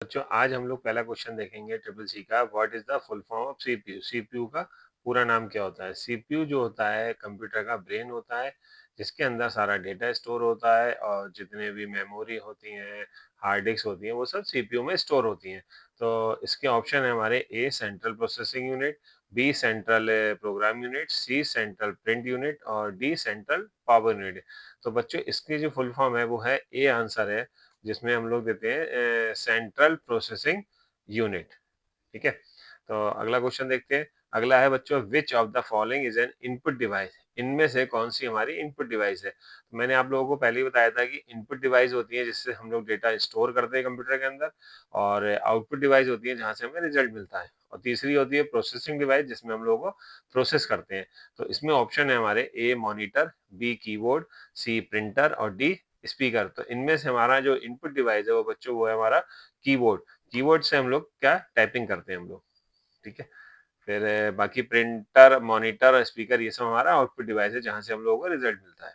बच्चों आज हम लोग पहला क्वेश्चन देखेंगे ट्रिपल सी का। What is the full form of CPU. CPU का पूरा नाम क्या होता है? सीपीयू जो होता है कंप्यूटर का ब्रेन होता है, जिसके अंदर सारा डेटा स्टोर होता है और जितने भी मेमोरी होती हैं, हार्ड डिस्क होती हैं, वो सब सीपीयू में स्टोर होती हैं। तो इसके ऑप्शन है हमारे: A central processing unit, B central program unit, C central print unit और डी सेंट्रल पावर यूनिट। तो बच्चों इसकी जो फुल फॉर्म है वो है ए आंसर है, जिसमें हम लोग देते हैं सेंट्रल प्रोसेसिंग यूनिट। ठीक है, तो अगला क्वेश्चन देखते हैं। अगला है बच्चों, विच of the following is an input device. इनमें से कौन सी हमारी इनपुट डिवाइस है? तो मैंने आप लोगों को पहले ही बताया था कि इनपुट डिवाइस होती है जिससे हम लोग डेटा स्टोर करते हैं कंप्यूटर के अंदर, और आउटपुट डिवाइस होती है जहां से हमें रिजल्ट मिलता है, और तीसरी होती है प्रोसेसिंग डिवाइस जिसमें हम लोगों को प्रोसेस करते हैं। तो इसमें ऑप्शन है हमारे: A monitor, B keyboard, C printer और डी स्पीकर। तो इनमें से हमारा जो इनपुट डिवाइस है वो बच्चों वो है हमारा कीबोर्ड। कीबोर्ड से हम लोग क्या टाइपिंग करते हैं हम लोग। ठीक है, फिर बाकी प्रिंटर, मॉनिटर और स्पीकर ये सब हमारा आउटपुट डिवाइस है जहां से हम लोगों को रिजल्ट मिलता है।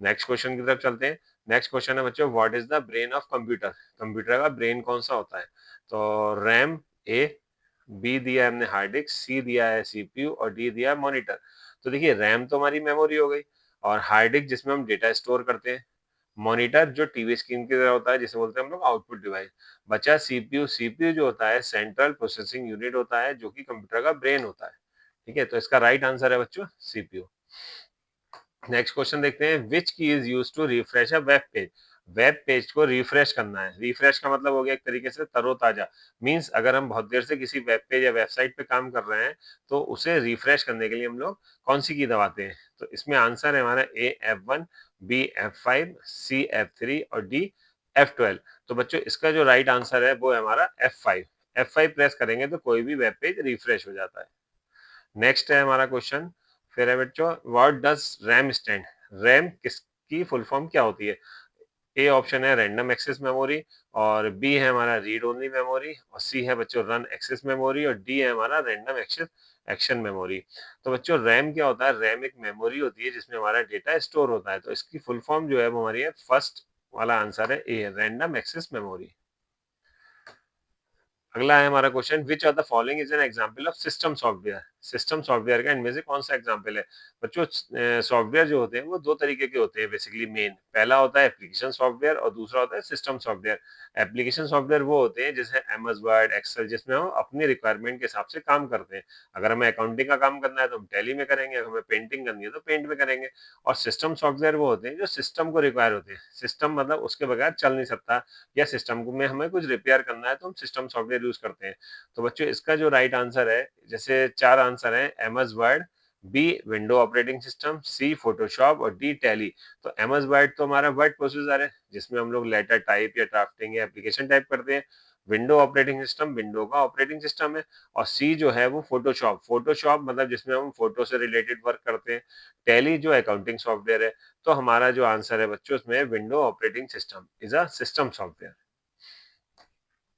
नेक्स्ट क्वेश्चन की तरफ चलते हैं। नेक्स्ट क्वेश्चन है बच्चों, what is the brain of computer. Computer का ब्रेन कौन सा होता है? तो रैम ए, बी दिया है हमने हार्ड डिस्क, सी दिया है सीपीयू और डी दिया है मॉनिटर। तो देखिए रैम तो हमारी मेमोरी हो गई, और हार्ड डिस्क जिसमें हम डेटा स्टोर करते हैं, मॉनिटर जो टीवी स्क्रीन की तरह होता है जिसे बोलते हैं हम लोग आउटपुट डिवाइस। बचा सीपीयू। सीपीयू जो होता है सेंट्रल प्रोसेसिंग यूनिट होता है, जो कि कंप्यूटर का ब्रेन होता है। ठीक है, तो इसका राइट आंसर है बच्चों सीपीयू। नेक्स्ट क्वेश्चन देखते हैं, which key is use to refresh a web page. Web page को रिफ्रेश करना है। रिफ्रेश का मतलब हो गया एक तरीके से तरोताजा। मींस अगर हम बहुत देर से किसी वेब पेज या वेबसाइट पे काम कर रहे हैं तो उसे रिफ्रेश करने के लिए हम लोग कौन सी की दबाते हैं? तो इसमें आंसर है हमारा ए F1, बी F5, सी F3 और डी F12। तो बच्चों इसका जो राइट आंसर है वो है हमारा F5। F5 प्रेस करेंगे तो कोई भी वेब पेज रिफ्रेश हो जाता है। नेक्स्ट है हमारा क्वेश्चन, फिर है बच्चों, what does RAM stand. RAM किसकी फुल फॉर्म क्या होती है? ए ऑप्शन है रैंडम एक्सेस मेमोरी, और बी है हमारा रीड ओनली मेमोरी, और सी है बच्चों रन एक्सेस मेमोरी, और डी है हमारा रैंडम एक्सेस एक्शन मेमोरी। तो बच्चों रैम क्या होता है? रैम एक मेमोरी होती है जिसमें हमारा डेटा स्टोर होता है। तो इसकी फुल फॉर्म जो है वो हमारी है, फर्स्ट वाला आंसर है ए, रैंडम एक्सेस मेमोरी। अगला है हमारा question, which of the following is an example of system software. System software का इनमें से कौन सा एग्जांपल है? बच्चों सॉफ्टवेयर जो होते हैं वो दो तरीके के होते हैं बेसिकली मेन। पहला होता है एप्लीकेशन सॉफ्टवेयर और दूसरा होता है सिस्टम सॉफ्टवेयर। एप्लीकेशन सॉफ्टवेयर वो होते हैं जैसे एमएस वर्ड, एक्सेल, जिसमें हम अपनी रिक्वायरमेंट के हिसाब से काम करते हैं। अगर हमें अकाउंटिंग का काम करना है तो हम टैली में करेंगे, अगर हमें पेंटिंग करनी है तो पेंट में करेंगे। और सिस्टम सॉफ्टवेयर वो होते हैं जो सिस्टम को रिक्वायर होते हैं। सिस्टम मतलब उसके बगैर चल नहीं सकता, या सिस्टम में हमें कुछ रिपेयर करना है तो हम सिस्टम सॉफ्टवेयर यूज करते हैं। तो बच्चों इसका जो राइट आंसर है, जैसे चार आंसर है: MS Word, B window operating system, C Photoshop और डी टैली। तो एमएस वर्ड तो हमारा वर्ड प्रोसेसर है जिसमें हम लोग लेटर टाइप या ड्राफ्टिंग या एप्लीकेशन टाइप करते हैं। विंडो ऑपरेटिंग सिस्टम विंडो का ऑपरेटिंग सिस्टम है। और सी जो है वो फोटोशॉप, फोटोशॉप मतलब जिसमें हम फोटो से रिलेटेड वर्क करते हैं। टैली जो अकाउंटिंग सॉफ्टवेयर है। तो हमारा जो आंसर है बच्चों उसमें window operating system is a system software.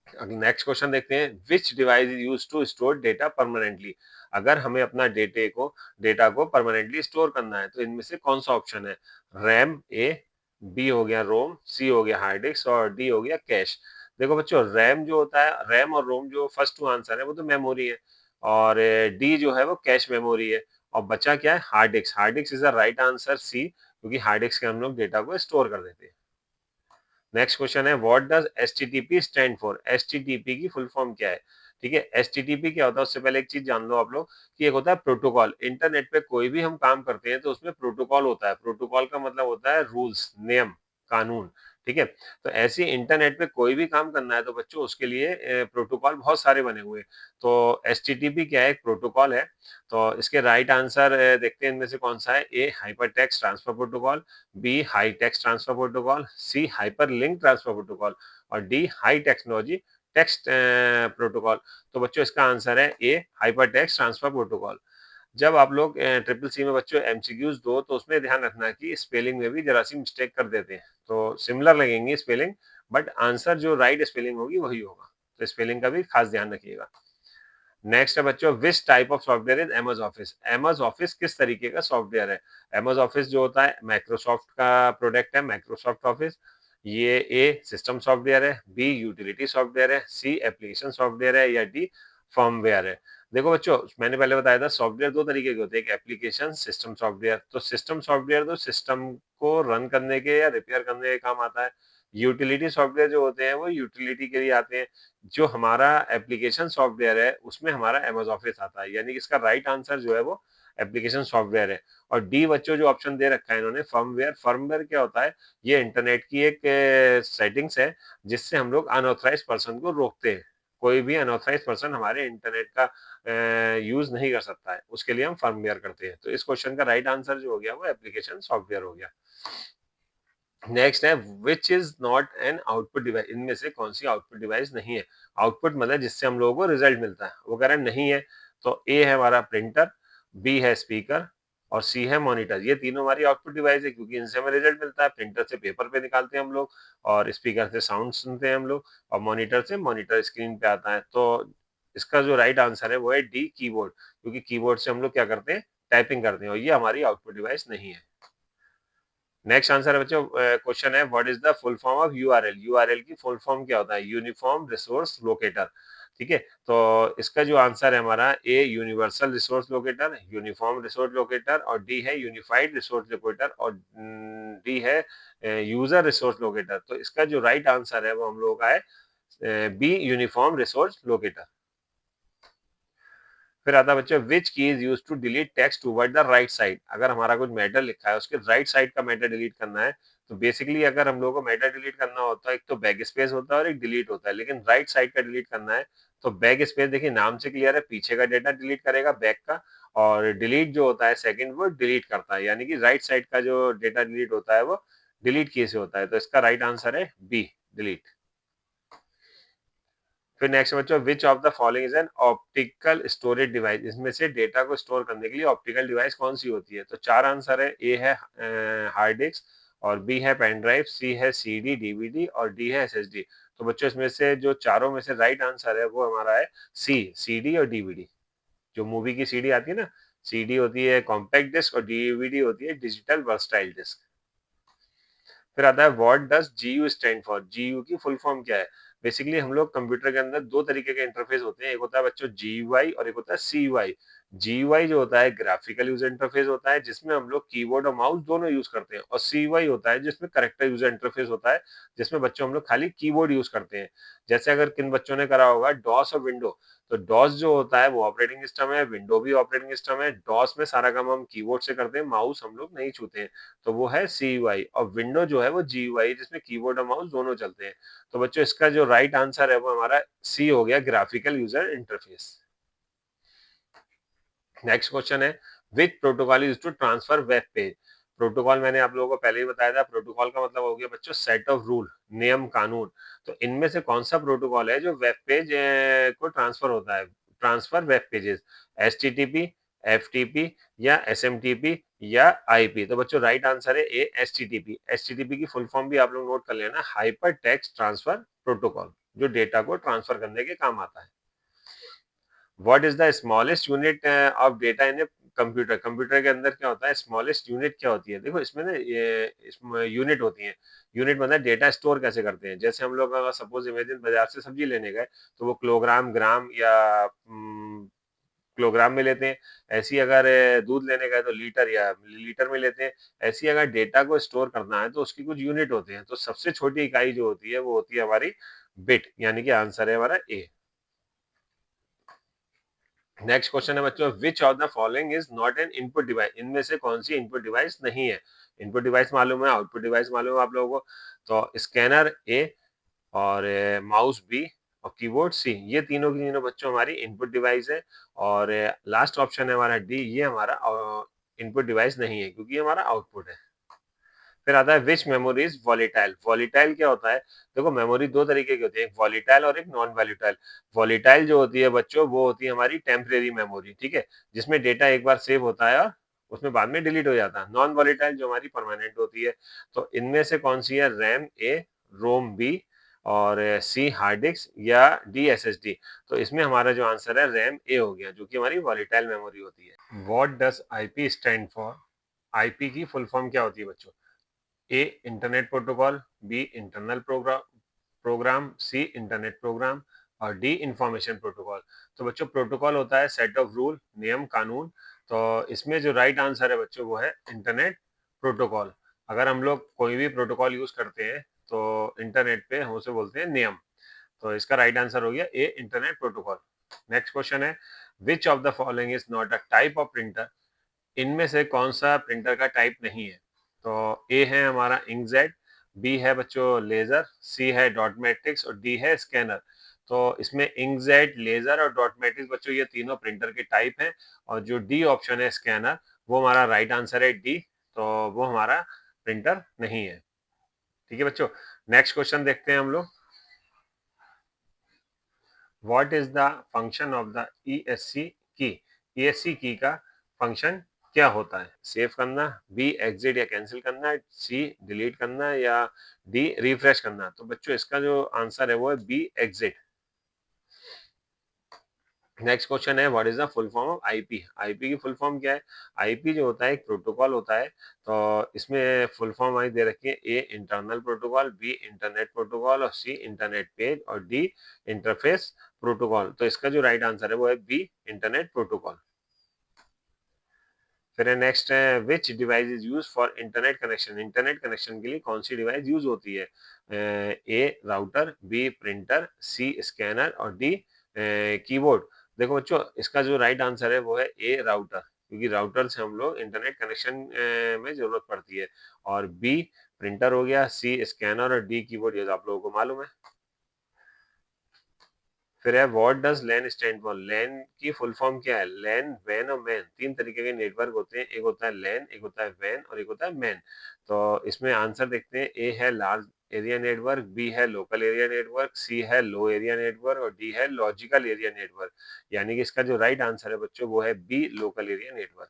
Next question देखते हैं, which device is use to store data permanently. अगर हमें अपना डेटा को परमानेंटली स्टोर करना है तो इनमें से कौन सा ऑप्शन है? रैम ए, बी हो गया रोम, सी हो गया हार्ड डिस्क और डी हो गया कैश। देखो बच्चों रैम जो होता है, रैम और रोम जो फर्स्ट टू आंसर है वो तो मेमोरी है, और डी जो है वो कैश मेमोरी है। और बचा क्या है? Hard disk. Hard disk is the right answer C, क्योंकि हार्ड डिस्क के हम लोग डेटा को स्टोर कर देते हैं। नेक्स्ट क्वेश्चन है, what does HTTP stand for. HTTP की फुल फॉर्म क्या है? ठीक है, एचटीटीपी क्या होता है उससे पहले एक चीज जान लो आप लोग कि एक होता है प्रोटोकॉल। इंटरनेट पे कोई भी हम काम करते हैं तो उसमें प्रोटोकॉल होता है। प्रोटोकॉल का मतलब होता है रूल्स, नियम, कानून। ठीक है, तो ऐसे इंटरनेट पे कोई भी काम करना है तो बच्चों उसके लिए प्रोटोकॉल बहुत सारे बने हुए हैं। तो एचटीटीपी क्या है? एक प्रोटोकॉल है। तो इसके राइट आंसर देखते हैं इनमें से कौन सा है। A hyper text transfer protocol, B high text transfer protocol, C hyper link transfer protocol और D high technology text protocol. तो बच्चों इसका आंसर है A hyper text transfer protocol. जब आप लोग ट्रिपल सी में बच्चों एमसीक्यूज दो तो उसमें ध्यान रखना कि स्पेलिंग में भी जरा सी मिस्टेक कर देते हैं, तो सिमिलर लगेंगी स्पेलिंग, बट आंसर जो राइट स्पेलिंग होगी वही होगा। तो स्पेलिंग का भी खास ध्यान रखिएगा। नेक्स्ट है बच्चों, विच type of software is MS office. MS office किस तरीके का सॉफ्टवेयर है? एमएस ऑफिस जो होता है माइक्रोसॉफ्ट का प्रोडक्ट है, माइक्रोसॉफ्ट ऑफिस। ये ए सिस्टम सॉफ्टवेयर है, बी यूटिलिटी सॉफ्टवेयर है, सी एप्लीकेशन सॉफ्टवेयर है या डी फर्मवेयर है। देखो बच्चों, मैंने पहले बताया था सॉफ्टवेयर दो तरीके के होते हैं, एक एप्लीकेशन, सिस्टम सॉफ्टवेयर। तो सिस्टम सॉफ्टवेयर तो सिस्टम को रन करने के या रिपेयर करने के काम आता है। यूटिलिटी सॉफ्टवेयर जो होते हैं वो यूटिलिटी के लिए आते हैं। जो हमारा एप्लीकेशन सॉफ्टवेयर है उसमें हमारा एमएस ऑफिस आता है, यानी कि इसका राइट आंसर जो है वो एप्लीकेशन सॉफ्टवेयर है। और डी बच्चों जो ऑप्शन दे रखा है इन्होंने फर्मवेयर, फर्मवेयर क्या होता है, ये इंटरनेट की एक सेटिंग्स है जिससे हम लोग अनऑथराइज पर्सन को रोकते हैं। कोई भी अनऑथराइज पर्सन हमारे इंटरनेट का यूज नहीं कर सकता है, उसके लिए हम फर्मवेयर करते हैं। तो इस क्वेश्चन का राइट आंसर जो हो गया वो एप्लीकेशन सॉफ्टवेयर हो गया। नेक्स्ट है which is not an output device, इनमें से कौन सी आउटपुट डिवाइस नहीं है। आउटपुट मतलब जिससे हम लोगों को रिजल्ट मिलता है, वो कह रहा है नहीं है। तो ए है हमारा प्रिंटर, बी है स्पीकर और सी है मॉनिटर। ये तीनों हमारी आउटपुट डिवाइस है क्योंकि इनसे हमें रिजल्ट मिलता है। प्रिंटर से पेपर पे निकालते हैं हम लोग, और स्पीकर से साउंड सुनते हैं हम लोग, और मॉनिटर से मॉनिटर स्क्रीन पे आता है। तो इसका जो राइट आंसर है वो है डी कीबोर्ड, क्योंकि कीबोर्ड से हम लोग क्या करते हैं, टाइपिंग करते हैं, और ये हमारी आउटपुट डिवाइस नहीं है। नेक्स्ट आंसर है बच्चों, क्वेश्चन है what is the full form of URL. URL की फुल फॉर्म क्या होता है, यूनिफॉर्म रिसोर्स लोकेटर। ठीक है, तो इसका जो आंसर है हमारा a universal resource locator, uniform resource locator, और डी है यूनिफाइड रिसोर्स लोकेटर, और डी है यूजर रिसोर्स लोकेटर। तो इसका जो राइट आंसर है वो हम लोग का है बी यूनिफॉर्म रिसोर्स लोकेटर। फिर आता है बच्चों which key is use to delete text toward the right side. अगर हमारा कुछ मैटर लिखा है उसके राइट साइड का मैटर डिलीट करना है, तो बेसिकली अगर हम लोगों को मैटर डिलीट करना होता है, एक तो बैक स्पेस होता है और एक डिलीट होता है, लेकिन राइट साइड का डिलीट करना है तो बैक स्पेस देखिए नाम से क्लियर है, पीछे का डेटा डिलीट करेगा बैक का, और डिलीट जो होता है सेकंड वो डिलीट करता है, यानी कि राइट साइड का जो डेटा डिलीट होता है वो डिलीट की से होता है। तो इसका राइट आंसर है बी डिलीट। फिर नेक्स्ट बच्चों विच of the following is an optical storage device. इसमें से डेटा को स्टोर करने के लिए ऑप्टिकल डिवाइस कौन सी होती है। तो चार आंसर है, ए है हार्ड डिस्क, और बी है पेन ड्राइव, सी है सीडी डीवीडी, और डी है एसएसडी। तो बच्चों इसमें से जो चारों में से राइट आंसर है वो हमारा है सी सीडी और डीवीडी। जो मूवी की सीडी आती है ना, सीडी होती है कॉम्पैक्ट डिस्क और डीवीडी होती है डिजिटल वर्सटाइल डिस्क। फिर आता है व्हाट डज जीयू स्टैंड फॉर। जीयू की फुल फॉर्म क्या है। बेसिकली हम लोग कंप्यूटर के अंदर दो तरीके के इंटरफेस होते हैं, एक होता है बच्चों जीयूआई और एक होता है सीयूआई। जीयूआई जो होता है ग्राफिकल यूजर इंटरफेस होता है जिसमें हम लोग कीबोर्ड और माउस दोनों यूज करते हैं, और सीयूआई होता है जिसमें करेक्टर यूजर इंटरफेस होता है जिसमें बच्चों हम लोग खाली कीबोर्ड यूज करते हैं। जैसे अगर किन बच्चों ने करा होगा डॉस और विंडो, तो डॉस जो होता है वो ऑपरेटिंग सिस्टम है, विंडो भी ऑपरेटिंग सिस्टम है। डॉस में सारा काम हम कीबोर्ड से करते हैं, माउस हम लोग नहीं छूते हैं, तो वो है CUI। और विंडो जो है वो GUI जिसमें कीबोर्ड और माउस दोनों चलते हैं। तो बच्चों इसका जो राइट आंसर है वो हमारा सी हो गया, graphical user interface. Next question है which protocol is to transfer web page. Protocol मैंने आप लोगों को पहले ही बताया था, प्रोटोकॉल का मतलब हो गया बच्चों सेट ऑफ रूल, नियम कानून। तो इनमें से कौन सा प्रोटोकॉल है जो वेब पेज को ट्रांसफर होता है, transfer web pages, HTTP, FTP या SMTP या IP। तो बच्चों राइट आंसर है ए HTTP। HTTP की फुल फॉर्म भी आप लोग नोट कर लेना, हाइपर टेक्स्ट ट्रांसफर प्रोटोकॉल, जो डेटा को ट्रांसफर करने के काम आता है। What is the smallest unit of data in a computer. Computer के अंदर क्या होता है, स्मॉलेस्ट यूनिट क्या होती है। देखो इसमें ना ये यूनिट होती है। यूनिट मतलब डेटा स्टोर कैसे करते हैं। जैसे हम लोग अगर सपोज इमेजिन बाजार से सब्जी लेने गए तो वो किलोग्राम ग्राम या किलोग्राम में लेते हैं। ऐसी अगर दूध लेने गए तो लीटर या लीटर में लेते हैं। ऐसी अगर डेटा को स्टोर करना है तो उसकी कुछ यूनिट होते हैं। तो सबसे छोटी इकाई जो होती है वो होती है हमारी बिट, यानी कि आंसर है हमारा ए। नेक्स्ट क्वेश्चन है बच्चों विच of the following is not N input device. इनमें से कौन सी इनपुट डिवाइस नहीं है। इनपुट डिवाइस मालूम है, आउटपुट डिवाइस मालूम है आप लोगों को। तो स्कैनर ए, और माउस बी, और कीबोर्ड सी, ये तीनों की तीनों बच्चों हमारी इनपुट डिवाइस है। और लास्ट ऑप्शन है हमारा डी, ये हमारा इनपुट डिवाइस नहीं है क्योंकि ये हमारा आउटपुट है। फिर आता है विच मेमोरी इज वॉलीटाइल। वॉलीटाइल क्या होता है। देखो मेमोरी दो तरीके की होती है, एक वॉलीटाइल और एक नॉन वॉलीटाइल। वॉलीटाइल जो होती है बच्चों वो होती है हमारी टेम्परेरी मेमोरी, ठीक है, जिसमें डेटा एक बार सेव होता है और उसमें बाद में डिलीट हो जाता है। नॉन वॉलीटाइल जो हमारी परमानेंट होती है। तो इनमें से कौन सी है, रैम ए, रोम बी, और सी हार्ड डिस्क या डी SSD। तो इसमें हमारा जो आंसर है रैम ए हो गया, जो कि हमारी वॉलीटाइल मेमोरी होती है। What does IP stand for. IP की फुल फॉर्म क्या होती है बच्चों। A internet protocol, B internal program, C internet program और डी इंफॉर्मेशन प्रोटोकॉल। तो बच्चों प्रोटोकॉल होता है सेट ऑफ रूल, नियम कानून। तो इसमें जो राइट आंसर है बच्चों वो है इंटरनेट प्रोटोकॉल। अगर हम लोग कोई भी प्रोटोकॉल यूज करते हैं तो इंटरनेट पे हम उसे बोलते हैं नियम। तो इसका राइट आंसर हो गया ए इंटरनेट प्रोटोकॉल। नेक्स्ट क्वेश्चन है विच of the following is not a type of printer. इनमें से कौन सा प्रिंटर का टाइप नहीं है। तो ए है हमारा इंकजेट, बी है बच्चों लेजर, सी है डॉट मैट्रिक्स और डी है स्कैनर। तो इसमें इंकजेट, लेजर और डॉट मैट्रिक्स बच्चों ये तीनों प्रिंटर के टाइप हैं और जो डी ऑप्शन है स्कैनर वो हमारा राइट आंसर है डी। तो वो हमारा प्रिंटर नहीं है। ठीक है बच्चों, नेक्स्ट क्वेश्चन देखते हैं हम लोग। What is the function of the ESC की। ESC की का फंक्शन क्या होता है। सेव करना, बी एग्जिट या कैंसिल करना, सी डिलीट करना या डी रिफ्रेश करना। तो बच्चों इसका जो आंसर है वो है बी एग्जिट। नेक्स्ट क्वेश्चन है what is the full form of IP. IP की फुल फॉर्म क्या है। आईपी जो होता है एक प्रोटोकॉल होता है। तो इसमें फुल फॉर्म आई दे रखी है A internal protocol, B internet protocol और सी इंटरनेट पेज और डी इंटरफेस प्रोटोकॉल। तो इसका जो राइट आंसर है वो है बी इंटरनेट प्रोटोकॉल। फिर है नेक्स्ट है which device is use for internet connection. Internet connection के लिए कौन सी डिवाइस यूज होती है। ए राउटर, बी प्रिंटर, सी स्कैनर और डी कीबोर्ड। देखो बच्चों इसका जो राइट आंसर है वो है ए राउटर, क्योंकि राउटर से हम लोग इंटरनेट कनेक्शन में जरूरत पड़ती है। और बी प्रिंटर हो गया, सी स्कैनर और डी कीबोर्ड, ये तो आप लोगों को मालूम है। फिर है what does LAN stand for. LAN की फुल फॉर्म क्या है। लैन, वैन और मैन तीन तरीके के नेटवर्क होते हैं। एक होता है लैन, एक होता है वैन और एक होता है मैन। तो इसमें आंसर देखते हैं। ए है लार्ज एरिया नेटवर्क, बी है लोकल एरिया नेटवर्क, सी है लो एरिया नेटवर्क और डी है लॉजिकल एरिया नेटवर्क। यानी कि इसका जो राइट आंसर है बच्चों वो है B local area network.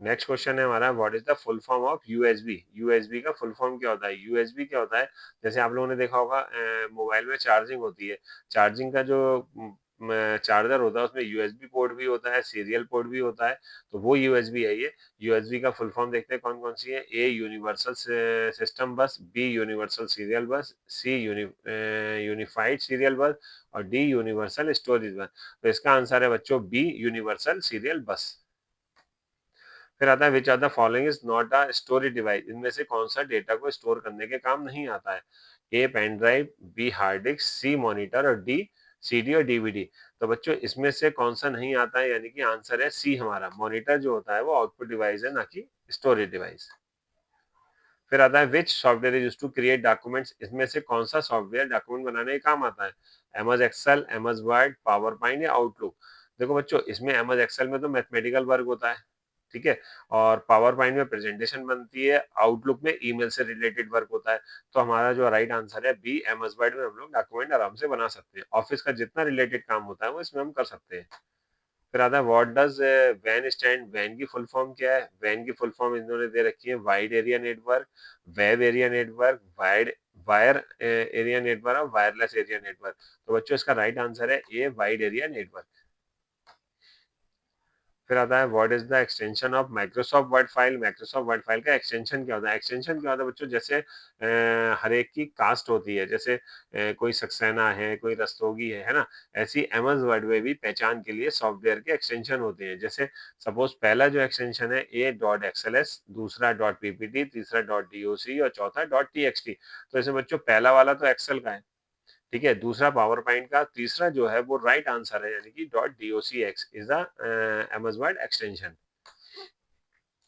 Next question है हमारा what is the full form of USB. USB का फुल फॉर्म क्या होता है। यूएसबी क्या होता है, जैसे आप लोगों ने देखा होगा मोबाइल में चार्जिंग होती है। चार्जिंग का जो चार्जर होता है उसमें यूएसबी पोर्ट भी होता है, सीरियल पोर्ट भी होता है। तो वो यूएसबी है ये। यूएसबी का फुल फॉर्म देखते हैं कौन कौन सी है। ए यूनिवर्सल सिस्टम बस, बी यूनिवर्सल सीरियल बस, सी यूनिफाइड सीरियल बस और डी यूनिवर्सल स्टोरेज बस। तो इसका आंसर है बच्चों बी यूनिवर्सल सीरियल बस। फिर आता है which are the following is not a storage device. इनमें से कौन सा डेटा को स्टोर करने के काम नहीं आता है। A pen drive, B hard disk, C monitor और डी सीडी और डीवीडी। तो बच्चों इसमें से कौन सा नहीं आता है, यानी कि आंसर है सी हमारा। मॉनिटर जो होता है वो आउटपुट डिवाइस है, ना कि स्टोरेज डिवाइस। फिर आता है which software is used to create documents. इसमें से कौन सा सॉफ्टवेयर डॉक्यूमेंट बनाने के काम आता है। MS Excel, MS Word, power point या आउटलुक। देखो बच्चों इसमें एमएस एक्सेल में तो मैथमेटिकल वर्क होता है, ठीक है। और पावर पॉइंट में प्रेजेंटेशन बनती है, आउटलुक में ईमेल से रिलेटेड वर्क होता है। तो हमारा जो राइट आंसर है बी एमएस वर्ड में हम लोग डॉक्यूमेंट आराम से बना सकते हैं। ऑफिस का जितना रिलेटेड काम होता है वो इसमें हम कर सकते हैं। फिर आता है what does van stand. Van की फुल फॉर्म क्या है। वैन की फुल फॉर्म इन्होंने दे रखी है wide area network, web area network, wide wire area network और वायरलेस एरिया नेटवर्क। तो बच्चों इसका राइट आंसर है ए वाइड एरिया नेटवर्क। फिर आता है what is the extension of Microsoft word file. Microsoft word file का एक्सटेंशन क्या होता है। एक्सटेंशन क्या होता है बच्चों, जैसे हर एक की कास्ट होती है, जैसे कोई सक्सेना है, कोई रस्तोगी है ना। ऐसी एमएस वर्ड में भी पहचान के लिए सॉफ्टवेयर के एक्सटेंशन होते हैं। जैसे सपोज पहला जो एक्सटेंशन है ए डॉट एक्सएलएस, दूसरा डॉट पीपीटी, तीसरा डॉट डीओसी और चौथा डॉट टीएक्सटी। तो ऐसे बच्चों पहला वाला तो एक्सेल का है, ठीक है। दूसरा पावर पॉइंट का, तीसरा जो है वो राइट आंसर है, यानी कि dot docx is the MS word extension.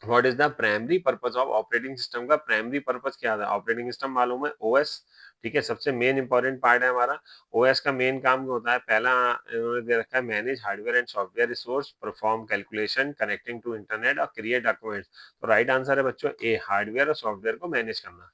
What is the primary purpose of operating system. का प्राइमरी पर्पस क्या है। ऑपरेटिंग सिस्टम मालूम है ओएस, ठीक है, सबसे मेन इंपॉर्टेंट पार्ट है हमारा। ओएस का मेन काम क्या होता है। पहला इन्होंने दे रखा है manage hardware and software resource, perform calculation, connecting to internet और क्रिएट डॉक्यूमेंट्स। तो राइट आंसर है बच्चों ए हार्डवेयर और सॉफ्टवेयर को मैनेज करना।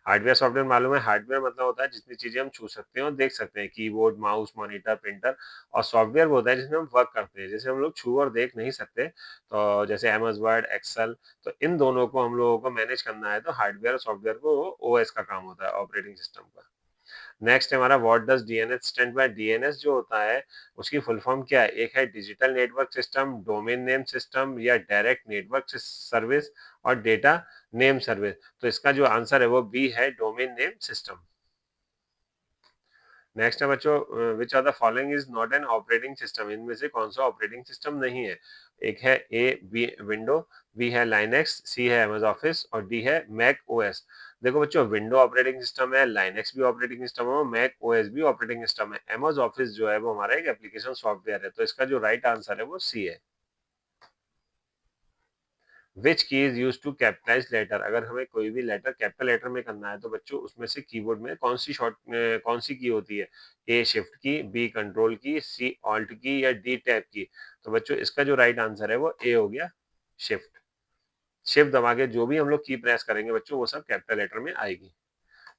हार्डवेयर सॉफ्टवेयर मालूम है। हार्डवेयर मतलब होता है जितनी चीजें हम छू सकते हैं और देख सकते हैं, कीबोर्ड, माउस, मॉनिटर, प्रिंटर। और सॉफ्टवेयर वो होता है जिसमें हम वर्क करते हैं, जैसे हम लोग छू और देख नहीं सकते। तो जैसे एमएस वर्ड, एक्सेल। तो इन दोनों को हम लोगों को मैनेज करना है तो हार्डवेयर और सॉफ्टवेयर को ओएस का काम होता है, ऑपरेटिंग सिस्टम का। नेक्स्ट है हमारा what does DNS stand by. DNS जो होता है उसकी फुल फॉर्म क्या है? एक है digital network system, domain name system या डायरेक्ट नेटवर्क सर्विस और डेटा नेम सर्विस। तो इसका जो आंसर है वो बी है, डोमेन नेम सिस्टम। नेक्स्ट है बच्चों which are the following is not an operating system. इनमें से कौन सा ऑपरेटिंग सिस्टम नहीं है? एक है ए बी विंडो, बी है लाइनेक्स, सी है एमएस ऑफिस और डी है मैक ओएस। देखो बच्चों, विंडो ऑपरेटिंग सिस्टम है, लाइनेक्स भी ऑपरेटिंग सिस्टम है, मैक ओएस भी ऑपरेटिंग सिस्टम है। एमएस ऑफिस जो है वो हमारा एक एप्लीकेशन सॉफ्टवेयर है। तो इसका जो राइट आंसर है वो सी है। Which key is use to capitalize letter. अगर हमें कोई भी लेटर कैपिटल लेटर में करना है तो बच्चों उसमें से कीबोर्ड में कौन सी की होती है? ए शिफ्ट की, बी कंट्रोल की, सी ऑल्ट की या डी टैब की। तो बच्चों इसका जो राइट आंसर है वो ए हो गया, शिफ्ट। शिफ्ट दबा के जो भी हम लोग की प्रेस करेंगे बच्चों वो सब कैपिटल लेटर में आएगी।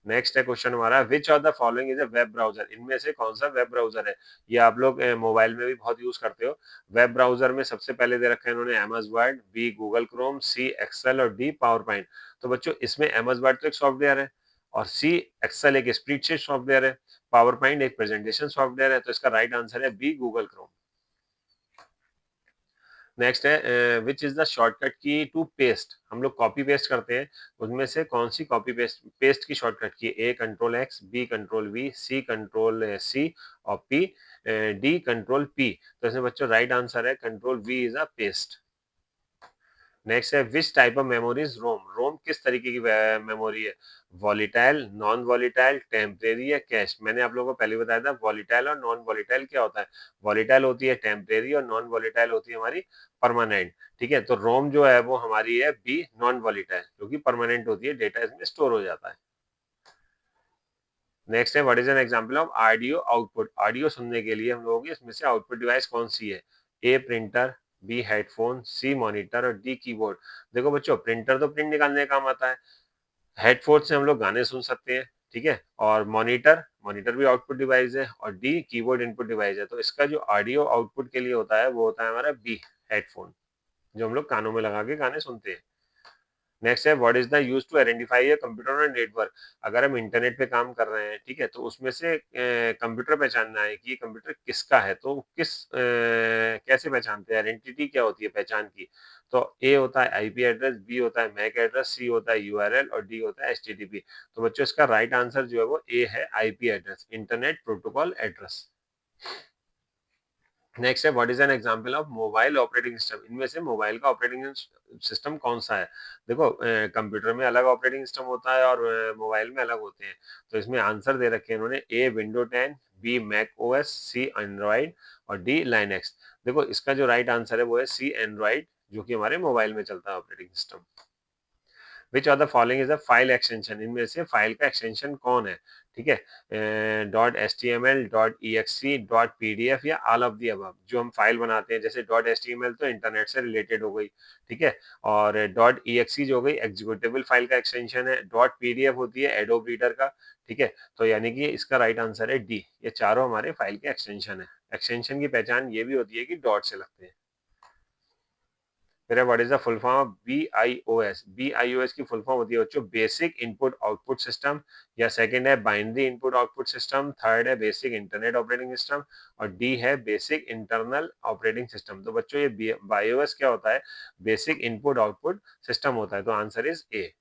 नेक्स्ट है क्वेश्चन हमारा, विच of the following is a web browser. इनमें से कौन सा वेब ब्राउजर है? ये आप लोग मोबाइल में भी बहुत यूज करते हो। वेब ब्राउजर में सबसे पहले दे रखा है इन्होंने MS Word, B Google Chrome, C Excel और डी पावर पॉइंट। तो बच्चों इसमें एमएस वर्ड तो एक सॉफ्टवेयर है और सी एक्सेल एक स्प्रेडशीट सॉफ्टवेयर है, पावर पॉइंट एक प्रेजेंटेशन सॉफ्टवेयर है। तो इसका राइट आंसर है बी गूगल क्रोम। नेक्स्ट है which is the shortcut key to paste. हम लोग कॉपी पेस्ट करते हैं, उनमें से कौन सी कॉपी पेस्ट की shortcut key? A control X, B control V, C control C और पी डी कंट्रोल पी। तो इसमें बच्चों राइट आंसर है control we is a paste. Next है which type of memory is ROM. ROM किस तरीके की मेमोरी है? वॉलीटाइल, नॉन वॉलीटाइल, टेम्परेरी या कैश। मैंने आप लोगों को पहले बताया था वॉलीटाइल और नॉन वॉलीटाइल क्या होता है। वॉलीटाइल होती है टेम्परेरी और नॉन वॉलीटाइल होती है हमारी परमानेंट। ठीक है, तो रोम जो है वो हमारी है बी नॉन वॉलीटाइल, जो कि परमानेंट होती है, डेटा इसमें स्टोर हो जाता है। नेक्स्ट है what is an example of audio output. Audio सुनने के लिए हम लोगों की इसमें से आउटपुट डिवाइस कौन सी है? ए प्रिंटर, बी हेडफोन, सी मॉनिटर और डी कीबोर्ड। देखो बच्चों, प्रिंटर तो प्रिंट निकालने का काम आता है, हेडफोन से हम लोग गाने सुन सकते हैं, ठीक है, और मॉनिटर मॉनिटर भी आउटपुट डिवाइस है और डी कीबोर्ड इनपुट डिवाइस है। तो इसका जो ऑडियो आउटपुट के लिए होता है वो होता है हमारा बी हेडफोन, जो हम लोग कानों में लगा के गाने सुनते हैं। नेक्स्ट है what is the use to identify a computer और नेटवर्क। अगर हम इंटरनेट पे काम कर रहे हैं, ठीक है, तो उसमें से कंप्यूटर पहचानना है कि ये कंप्यूटर किसका है, तो कैसे पहचानते हैं? आइडेंटिटी क्या होती है पहचान की? तो ए होता है आईपी एड्रेस, बी होता है मैक एड्रेस, सी होता है यूआरएल और डी होता है एचटीटीपी। तो बच्चों इसका राइट आंसर जो है वो ए है, IP address, internet protocol address. Next है what is an example of mobile operating system. इनमें से मोबाइल का ऑपरेटिंग सिस्टम कौन सा है? देखो कंप्यूटर में अलग ऑपरेटिंग सिस्टम होता है और मोबाइल में अलग होते हैं। तो इसमें आंसर दे रखे हैं इन्होंने, A window 10, B Mac OS, C Android और डी लाइनेक्स। देखो इसका जो राइट आंसर है वो है सी एंड्रॉइड, जो कि हमारे मोबाइल में चलता है operating system. Which of the following is a file extension. इनमें से फाइल का एक्सटेंशन कौन है? ठीक है, dot H T M L, dot E X C, dot P D F या ऑल ऑफ दी अबव। जो हम फाइल बनाते हैं, जैसे dot H T M L तो इंटरनेट से रिलेटेड हो गई, ठीक है, और डॉट ई एक्स सी जो हो गई एग्जीक्यूटेबल फाइल का एक्सटेंशन है, डॉट पी डी एफ होती है एडोब रीडर का, ठीक है। तो यानी कि इसका राइट आंसर है डी, ये चारों हमारे फाइल के एक्सटेंशन है। एक्सटेंशन की पहचान ये भी होती है कि डॉट से लगते हैं। फिर what is the full form of BIOS. BIOS की फुल फॉर्म होती है बच्चों बेसिक इनपुट आउटपुट सिस्टम, या सेकंड है binary input output system, third है बेसिक इंटरनेट ऑपरेटिंग सिस्टम और डी है बेसिक इंटरनल ऑपरेटिंग सिस्टम। तो बच्चों ये बाईओएस क्या होता है? बेसिक इनपुट आउटपुट सिस्टम होता है। तो आंसर इज ए।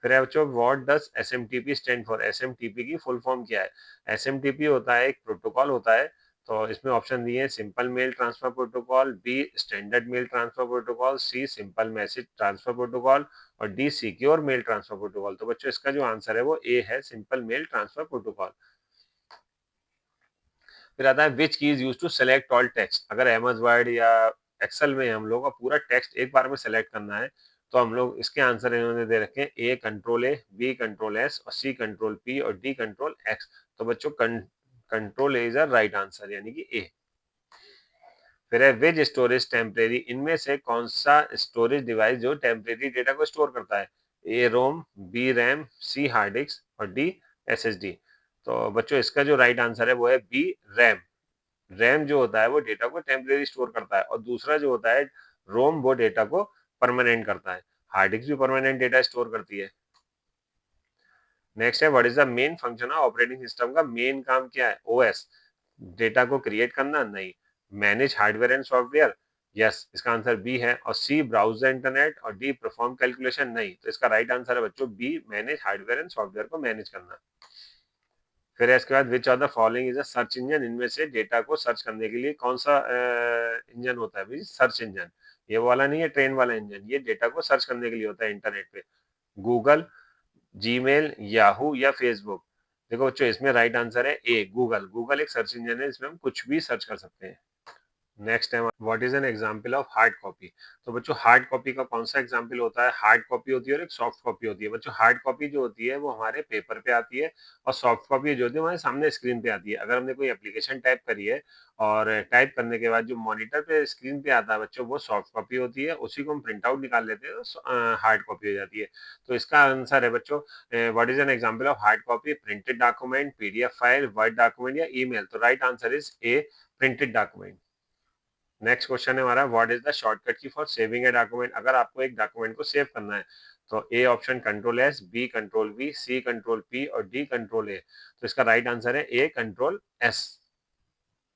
फिर है बच्चों what does SMTP stand for. SMTP की फुल फॉर्म क्या है? एसएमटीपी होता है एक प्रोटोकॉल होता है। तो इसमें ऑप्शन दिए हैं, simple mail transfer protocol, B standard mail transfer protocol, C simple message transfer protocol और D secure mail transfer protocol. तो बच्चों इसका जो आंसर है वो ए है, सिंपल मेल ट्रांसफर प्रोटोकॉल। फिर आता है which key is use to select all text. अगर एमएस वर्ड या एक्सेल में हम लोग का पूरा टेक्स्ट एक बार में सेलेक्ट करना है, तो हम लोग इसके आंसर इन्होंने दे रखे हैं, A control A, B control S और सी कंट्रोल पी और डी कंट्रोल एक्स। तो बच्चों control A is a right answer, यानी कि ए। फिर है विच स्टोरेज टेम्परेरी। इनमें से कौन सा स्टोरेज डिवाइस जो टेम्परेरी डेटा को स्टोर करता है? ए रोम, बी रैम, सी हार्ड डिस्क और डी एसएसडी। तो बच्चों इसका जो राइट आंसर है वो है बी रैम। रैम जो होता है वो डेटा को टेम्परेरी स्टोर करता है और दूसरा जो होता है रोम वो डेटा को परमानेंट करता है। हार्ड डिस्क भी परमानेंट डेटा स्टोर करती है। नेक्स्ट है what is the main function of operating system का मेन काम क्या है? ओएस, डेटा को क्रिएट करना? नहीं। Manage hardware and software? Yes, इसका आंसर बी है। और सी ब्राउज द इंटरनेट? और डी परफॉर्म कैलकुलेशन? नहीं। तो इसका राइट आंसर है बच्चों B, manage hardware and software को मैनेज करना। फिर इसके बाद विच of the following is a search engine? इनमें से डेटा को सर्च करने के लिए कौन सा इंजन होता है भाई? Search engine. ये वाला नहीं है ट्रेन वाला इंजन, ये डेटा को सर्च करने के लिए होता है इंटरनेट पे। गूगल, जीमेल, याहू या फेसबुक? देखो बच्चों, इसमें राइट आंसर है ए, गूगल। गूगल एक सर्च इंजन है, इसमें हम कुछ भी सर्च कर सकते हैं। नेक्स्ट है what is an example of hard copy? तो बच्चों हार्ड कॉपी का कौन सा एग्जांपल होता है? हार्ड कॉपी होती है और एक सॉफ्ट कॉपी होती है। बच्चों हार्ड कॉपी जो होती है वो हमारे पेपर पे आती है, और सॉफ्ट कॉपी जो होती है हमारे सामने स्क्रीन पे आती है। अगर हमने कोई एप्लीकेशन टाइप करी है और टाइप करने के बाद जो मॉनिटर पे स्क्रीन पे आता है बच्चों, वो सॉफ्ट कॉपी होती है, उसी को हम प्रिंट आउट निकाल लेते हैं तो हार्ड कॉपी हो जाती है। तो इसका आंसर है बच्चों what is an example of hard copy? Printed document, PDF file, word document या ईमेल? तो right answer is A, printed document. Next question है हमारा what is the shortcut key for saving a document? अगर आपको एक document को save करना है तो A option control S, B control V, C control P और डी कंट्रोल ए। तो इसका राइट आंसर है A, control S.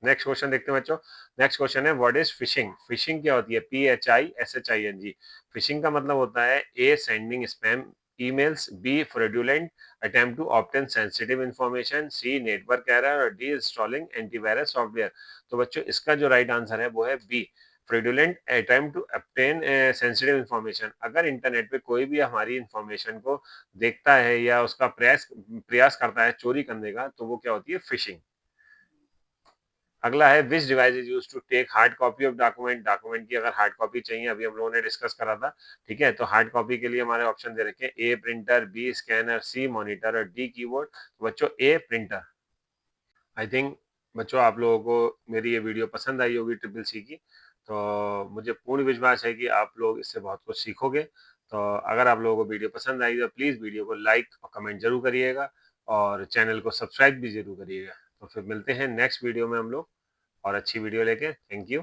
Next question देखते हैं बच्चों। नेक्स्ट क्वेश्चन है व्हाट इज फिशिंग? फिशिंग क्या होती है? PHISHING। फिशिंग का मतलब होता है A, sending spam emails, B, fraudulent attempt to obtain sensitive information, C, network error और डी, इंस्टॉलिंग एंटीवायरस सॉफ्टवेयर। तो बच्चों इसका जो राइट आंसर है वो है B, fraudulent attempt to obtain sensitive information. अगर इंटरनेट पे कोई भी हमारी इंफॉर्मेशन को देखता है या उसका प्रयास प्रयास करता है चोरी करने का, तो वो क्या होती है? फिशिंग। अगला है which device is used to take hard copy of document? Document की अगर हार्ड कॉपी चाहिए, अभी हम लोगों ने डिस्कस करा था, ठीक है। तो हार्ड कॉपी के लिए हमारे ऑप्शन दे रखे हैं ए, प्रिंटर, बी, स्कैनर, सी, मॉनिटर और डी, कीबोर्ड। तो बच्चों ए, प्रिंटर। आई थिंक बच्चों आप लोगों को मेरी ये वीडियो पसंद आई होगी ट्रिपल सी की। तो मुझे पूर्ण विश्वास है कि आप लोग इससे बहुत कुछ सीखोगे। तो अगर आप लोगों को वीडियो पसंद आई तो प्लीज़ वीडियो को लाइक और कमेंट जरूर करिएगा, और चैनल को सब्सक्राइब भी जरूर करिएगा। तो फिर मिलते हैं नेक्स्ट वीडियो में हम लोग और अच्छी वीडियो लेके। Thank you.